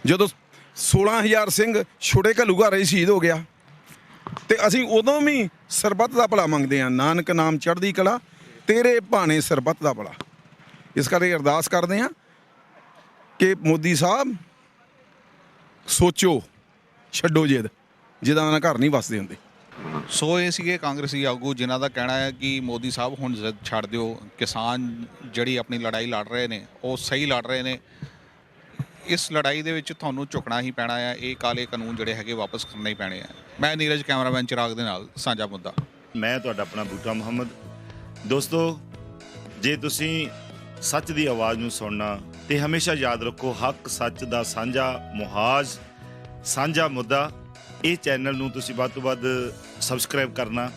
ਜਦੋਂ 16,000 ਸਿੰਘ ਛੋਟੇ ਘੱਲੂਘਾਰੇ ਸ਼ਹੀਦ ਹੋ ਗਿਆ। ਤੇ ਅਸੀਂ ਉਦੋਂ ਵੀ ਸਰਬੱਤ ਦਾ ਭਲਾ ਮੰਗਦੇ ਹਾਂ। ਨਾਨਕ ਨਾਮ ਚੜ੍ਹਦੀ ਕਲਾ, ਤੇਰੇ ਭਾਣੇ ਸਰਬੱਤ ਦਾ ਭਲਾ। ਇਸ ਕਰਕੇ ਅਰਦਾਸ ਕਰਦੇ ਹਾਂ ਕਿ ਮੋਦੀ ਸਾਹਿਬ ਸੋਚੋ, ਛੱਡੋ ਜਿੱਦ, ਜਿਹਦਾ ਨਾਲ ਘਰ ਨਹੀਂ ਵਸਦੇ ਹੁੰਦੇ। ਸੋ ਇਹ ਸੀਗੇ ਕਾਂਗਰਸੀ ਆਗੂ ਜਿਨ੍ਹਾਂ ਦਾ ਕਹਿਣਾ ਹੈ ਕਿ ਮੋਦੀ ਸਾਹਿਬ ਹੁਣ ਜ਼ਿੱਦ ਛੱਡ ਦਿਓ। ਕਿਸਾਨ ਜਿਹੜੀ ਆਪਣੀ ਲੜਾਈ ਲੜ ਰਹੇ ਨੇ ਉਹ ਸਹੀ ਲੜ ਰਹੇ ਨੇ। ਇਸ ਲੜਾਈ ਦੇ ਵਿੱਚ ਤੁਹਾਨੂੰ ਝੁਕਣਾ ਹੀ ਪੈਣਾ ਹੈ। ਇਹ ਕਾਲੇ ਕਾਨੂੰਨ ਜਿਹੜੇ ਹੈਗੇ ਵਾਪਸ ਕਰਨੇ ਹੀ ਪੈਣੇ ਆ। ਮੈਂ ਨੀਰਜ, ਕੈਮਰਾਮੈਨ ਚਿਰਾਗ ਦੇ ਨਾਲ ਸਾਂਝਾ ਮੁੱਦਾ। ਮੈਂ ਤੁਹਾਡਾ ਆਪਣਾ ਬੂਟਾ ਮੁਹੰਮਦ। ਦੋਸਤੋ, ਜੇ ਤੁਸੀਂ ਸੱਚ ਦੀ ਆਵਾਜ਼ ਨੂੰ ਸੁਣਨਾ ਤੇ ਹਮੇਸ਼ਾ ਯਾਦ ਰੱਖੋ, ਹੱਕ ਸੱਚ ਦਾ ਸਾਂਝਾ ਮੁਹਾਜ਼, ਸਾਂਝਾ ਮੁੱਦਾ। ਇਹ ਚੈਨਲ ਨੂੰ ਤੁਸੀਂ ਵੱਧ ਤੋਂ ਵੱਧ ਸਬਸਕ੍ਰਾਈਬ ਕਰਨਾ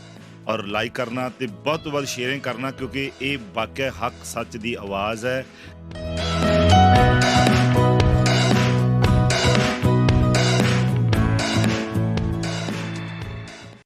ਔਰ ਲਾਈਕ ਕਰਨਾ ਤੇ ਵੱਧ ਤੋਂ ਵੱਧ ਸ਼ੇਅਰਿੰਗ ਕਰਨਾ, ਕਿਉਂਕਿ ਇਹ ਵਾਕਿਆ ਹੱਕ ਸੱਚ ਦੀ ਆਵਾਜ਼ ਹੈ।